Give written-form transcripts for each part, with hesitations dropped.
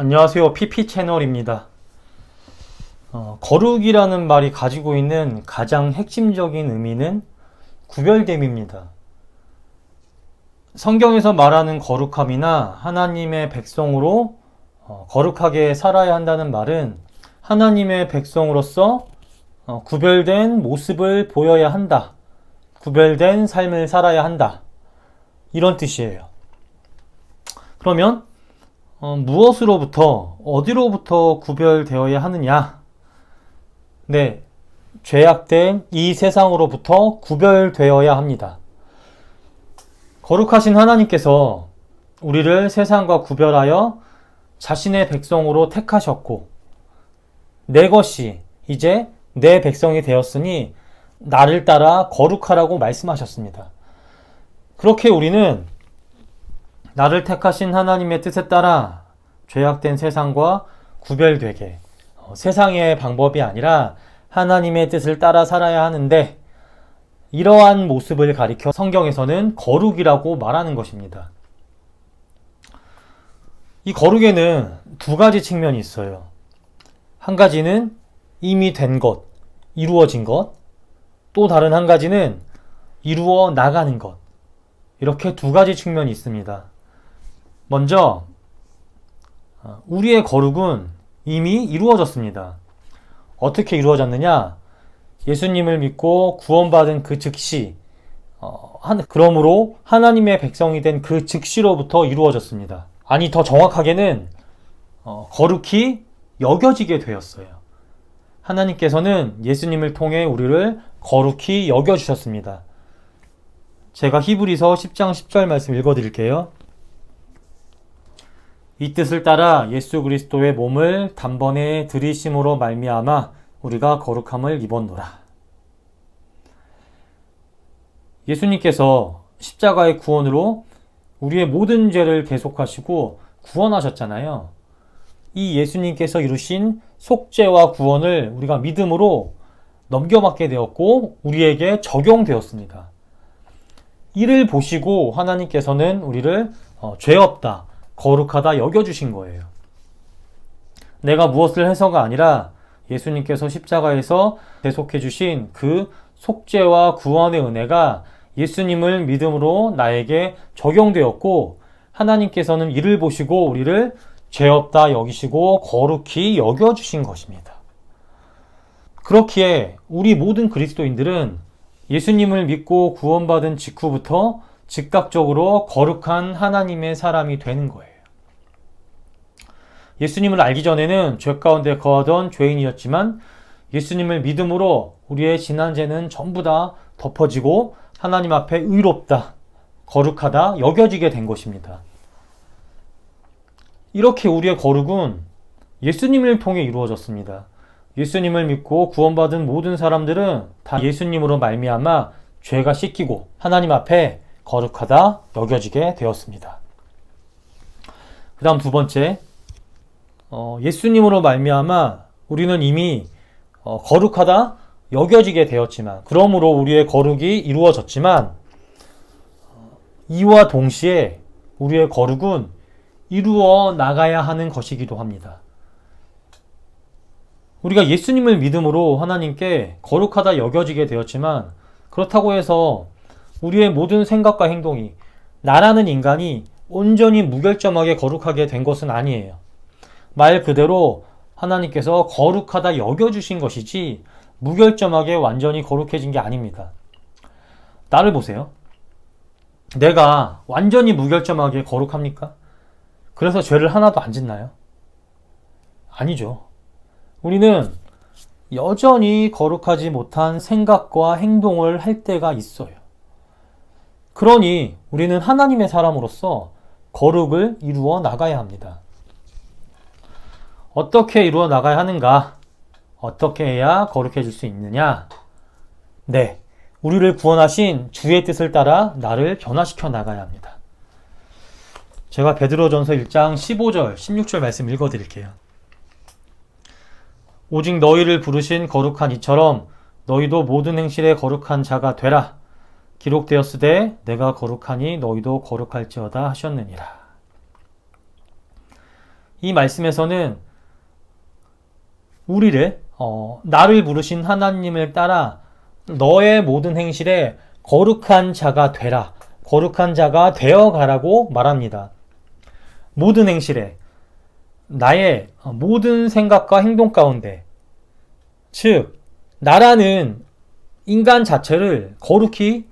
안녕하세요. PP 채널입니다. 거룩이라는 말이 가지고 있는 가장 핵심적인 의미는 구별됨입니다. 성경에서 말하는 거룩함이나 하나님의 백성으로 거룩하게 살아야 한다는 말은 하나님의 백성으로서 구별된 모습을 보여야 한다. 구별된 삶을 살아야 한다. 이런 뜻이에요. 그러면 무엇으로부터, 어디로부터 구별되어야 하느냐? 네, 죄악된 이 세상으로부터 구별되어야 합니다. 거룩하신 하나님께서 우리를 세상과 구별하여 자신의 백성으로 택하셨고, 내 것이 이제 내 백성이 되었으니 나를 따라 거룩하라고 말씀하셨습니다. 그렇게 우리는 나를 택하신 하나님의 뜻에 따라 죄악된 세상과 구별되게 세상의 방법이 아니라 하나님의 뜻을 따라 살아야 하는데, 이러한 모습을 가리켜 성경에서는 거룩이라고 말하는 것입니다. 이 거룩에는 두 가지 측면이 있어요. 한 가지는 이미 된 것, 이루어진 것, 또 다른 한 가지는 이루어 나가는 것. 이렇게 두 가지 측면이 있습니다. 먼저 우리의 거룩은 이미 이루어졌습니다. 어떻게 이루어졌느냐? 예수님을 믿고 구원받은 그 즉시, 그러므로 하나님의 백성이 된 그 즉시로부터 이루어졌습니다. 아니, 더 정확하게는 거룩히 여겨지게 되었어요. 하나님께서는 예수님을 통해 우리를 거룩히 여겨주셨습니다. 제가 히브리서 10장 10절 말씀 읽어드릴게요. 이 뜻을 따라 예수 그리스도의 몸을 단번에 들이심으로 말미암아 우리가 거룩함을 입었노라. 예수님께서 십자가의 구원으로 우리의 모든 죄를 대속하시고 구원하셨잖아요. 이 예수님께서 이루신 속죄와 구원을 우리가 믿음으로 넘겨받게 되었고 우리에게 적용되었습니다. 이를 보시고 하나님께서는 우리를 죄 없다, 거룩하다 여겨주신 거예요. 내가 무엇을 해서가 아니라 예수님께서 십자가에서 대속해 주신 그 속죄와 구원의 은혜가 예수님을 믿음으로 나에게 적용되었고, 하나님께서는 이를 보시고 우리를 죄 없다 여기시고 거룩히 여겨주신 것입니다. 그렇기에 우리 모든 그리스도인들은 예수님을 믿고 구원받은 직후부터 즉각적으로 거룩한 하나님의 사람이 되는 거예요. 예수님을 알기 전에는 죄 가운데 거하던 죄인이었지만 예수님을 믿음으로 우리의 지난 죄는 전부 다 덮어지고 하나님 앞에 의롭다, 거룩하다 여겨지게 된 것입니다. 이렇게 우리의 거룩은 예수님을 통해 이루어졌습니다. 예수님을 믿고 구원받은 모든 사람들은 다 예수님으로 말미암아 죄가 씻기고 하나님 앞에 거룩하다 여겨지게 되었습니다. 그 다음 두 번째, 예수님으로 말미암아 우리는 이미 거룩하다 여겨지게 되었지만, 그러므로 우리의 거룩이 이루어졌지만, 이와 동시에 우리의 거룩은 이루어 나가야 하는 것이기도 합니다. 우리가 예수님을 믿음으로 하나님께 거룩하다 여겨지게 되었지만, 그렇다고 해서 우리의 모든 생각과 행동이, 나라는 인간이 온전히 무결점하게 거룩하게 된 것은 아니에요. 말 그대로 하나님께서 거룩하다 여겨주신 것이지 무결점하게 완전히 거룩해진 게 아닙니다. 나를 보세요. 내가 완전히 무결점하게 거룩합니까? 그래서 죄를 하나도 안 짓나요? 아니죠. 우리는 여전히 거룩하지 못한 생각과 행동을 할 때가 있어요. 그러니 우리는 하나님의 사람으로서 거룩을 이루어 나가야 합니다. 어떻게 이루어 나가야 하는가? 어떻게 해야 거룩해질 수 있느냐? 네, 우리를 구원하신 주의 뜻을 따라 나를 변화시켜 나가야 합니다. 제가 베드로전서 1장 15절, 16절 말씀 읽어드릴게요. 오직 너희를 부르신 거룩한 이처럼 너희도 모든 행실에 거룩한 자가 되라. 기록되었으되 내가 거룩하니 너희도 거룩할지어다 하셨느니라. 이 말씀에서는 우리를 나를 부르신 하나님을 따라 너의 모든 행실에 거룩한 자가 되라, 거룩한 자가 되어가라고 말합니다. 모든 행실에, 나의 모든 생각과 행동 가운데, 즉 나라는 인간 자체를 거룩히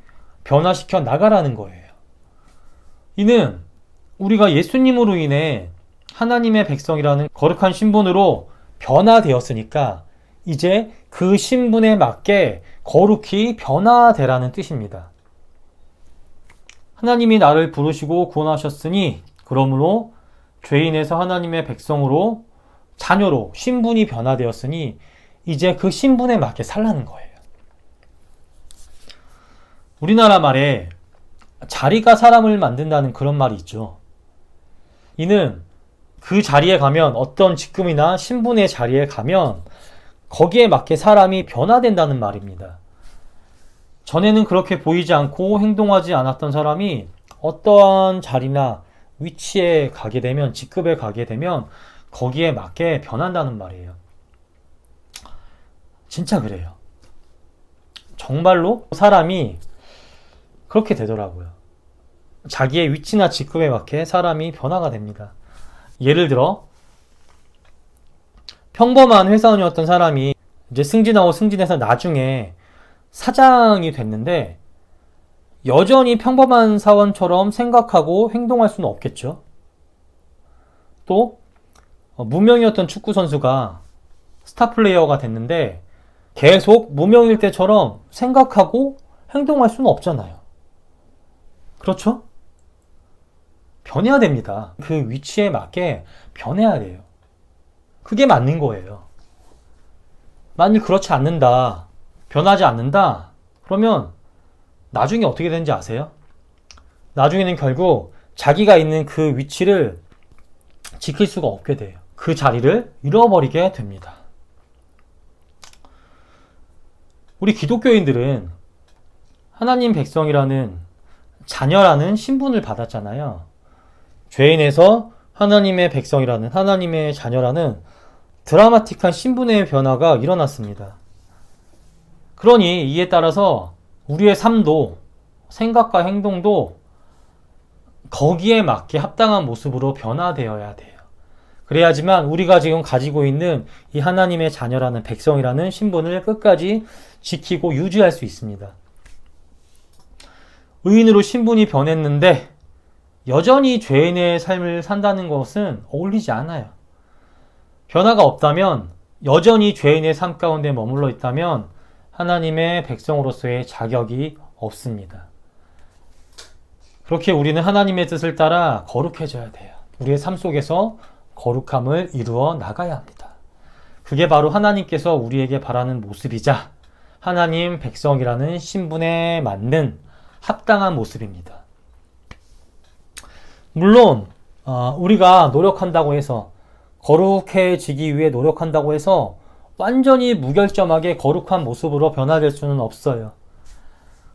변화시켜 나가라는 거예요. 이는 우리가 예수님으로 인해 하나님의 백성이라는 거룩한 신분으로 변화되었으니까 이제 그 신분에 맞게 거룩히 변화되라는 뜻입니다. 하나님이 나를 부르시고 구원하셨으니 그러므로 죄인에서 하나님의 백성으로, 자녀로 신분이 변화되었으니 이제 그 신분에 맞게 살라는 거예요. 우리나라 말에 자리가 사람을 만든다는 그런 말이 있죠. 이는 그 자리에 가면, 어떤 직급이나 신분의 자리에 가면 거기에 맞게 사람이 변화된다는 말입니다. 전에는 그렇게 보이지 않고 행동하지 않았던 사람이 어떠한 자리나 위치에 가게 되면, 직급에 가게 되면 거기에 맞게 변한다는 말이에요. 진짜 그래요. 정말로 사람이 그렇게 되더라고요. 자기의 위치나 직급에 맞게 사람이 변화가 됩니다. 예를 들어 평범한 회사원이었던 사람이 이제 승진하고 승진해서 나중에 사장이 됐는데 여전히 평범한 사원처럼 생각하고 행동할 수는 없겠죠. 또 무명이었던 축구 선수가 스타 플레이어가 됐는데 계속 무명일 때처럼 생각하고 행동할 수는 없잖아요. 그렇죠? 변해야 됩니다. 그 위치에 맞게 변해야 돼요. 그게 맞는 거예요. 만일 그렇지 않는다, 변하지 않는다, 그러면 나중에 어떻게 되는지 아세요? 나중에는 결국 자기가 있는 그 위치를 지킬 수가 없게 돼요. 그 자리를 잃어버리게 됩니다. 우리 기독교인들은 하나님 백성이라는, 자녀라는 신분을 받았잖아요. 죄인에서 하나님의 백성이라는, 하나님의 자녀라는 드라마틱한 신분의 변화가 일어났습니다. 그러니 이에 따라서 우리의 삶도, 생각과 행동도 거기에 맞게 합당한 모습으로 변화되어야 돼요. 그래야지만 우리가 지금 가지고 있는 이 하나님의 자녀라는, 백성이라는 신분을 끝까지 지키고 유지할 수 있습니다. 의인으로 신분이 변했는데 여전히 죄인의 삶을 산다는 것은 어울리지 않아요. 변화가 없다면, 여전히 죄인의 삶 가운데 머물러 있다면 하나님의 백성으로서의 자격이 없습니다. 그렇게 우리는 하나님의 뜻을 따라 거룩해져야 돼요. 우리의 삶 속에서 거룩함을 이루어 나가야 합니다. 그게 바로 하나님께서 우리에게 바라는 모습이자 하나님 백성이라는 신분에 맞는 합당한 모습입니다. 물론 우리가 노력한다고 해서, 거룩해지기 위해 노력한다고 해서 완전히 무결점하게 거룩한 모습으로 변화될 수는 없어요.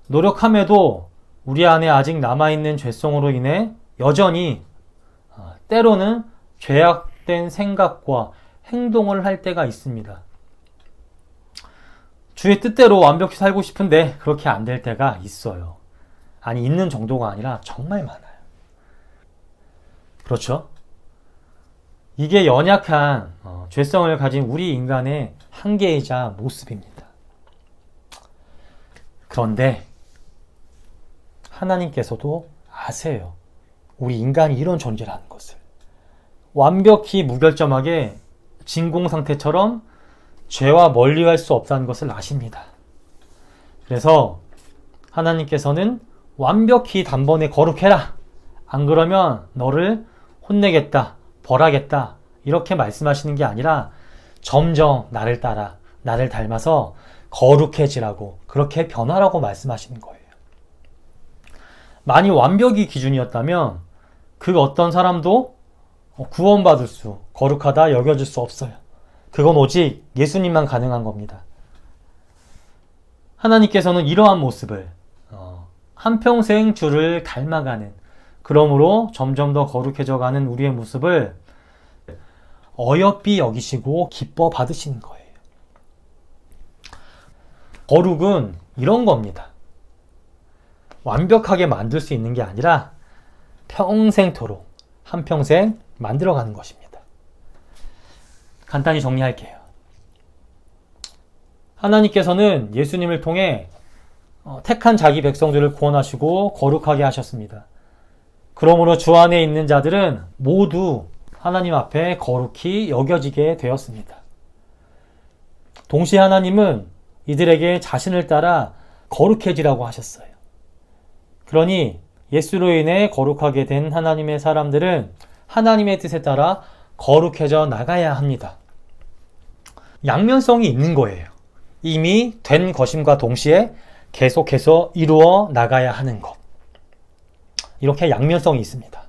노력함에도 우리 안에 아직 남아있는 죄성으로 인해 여전히 때로는 죄악된 생각과 행동을 할 때가 있습니다. 주의 뜻대로 완벽히 살고 싶은데 그렇게 안 될 때가 있어요. 아니, 있는 정도가 아니라 정말 많아요. 그렇죠? 이게 연약한 죄성을 가진 우리 인간의 한계이자 모습입니다. 그런데 하나님께서도 아세요. 우리 인간이 이런 존재라는 것을. 완벽히 무결점하게 진공 상태처럼 죄와 멀리할 수 없다는 것을 아십니다. 그래서 하나님께서는 완벽히 단번에 거룩해라, 안 그러면 너를 혼내겠다, 벌하겠다, 이렇게 말씀하시는 게 아니라 점점 나를 따라, 나를 닮아서 거룩해지라고, 그렇게 변화라고 말씀하시는 거예요. 만이 완벽이 기준이었다면 그 어떤 사람도 구원받을 수, 거룩하다 여겨질 수 없어요. 그건 오직 예수님만 가능한 겁니다. 하나님께서는 이러한 모습을 한평생 주를 닮아가는, 그러므로 점점 더 거룩해져가는 우리의 모습을 어여삐 여기시고 기뻐 받으시는 거예요. 거룩은 이런 겁니다. 완벽하게 만들 수 있는 게 아니라 평생토록 한평생 만들어가는 것입니다. 간단히 정리할게요. 하나님께서는 예수님을 통해 택한 자기 백성들을 구원하시고 거룩하게 하셨습니다. 그러므로 주 안에 있는 자들은 모두 하나님 앞에 거룩히 여겨지게 되었습니다. 동시에 하나님은 이들에게 자신을 따라 거룩해지라고 하셨어요. 그러니 예수로 인해 거룩하게 된 하나님의 사람들은 하나님의 뜻에 따라 거룩해져 나가야 합니다. 양면성이 있는 거예요. 이미 된 것임과 동시에 계속해서 이루어 나가야 하는 것. 이렇게 양면성이 있습니다.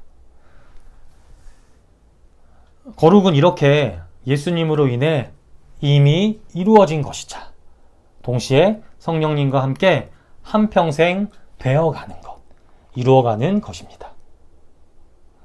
거룩은 이렇게 예수님으로 인해 이미 이루어진 것이자 동시에 성령님과 함께 한평생 되어가는 것, 이루어가는 것입니다.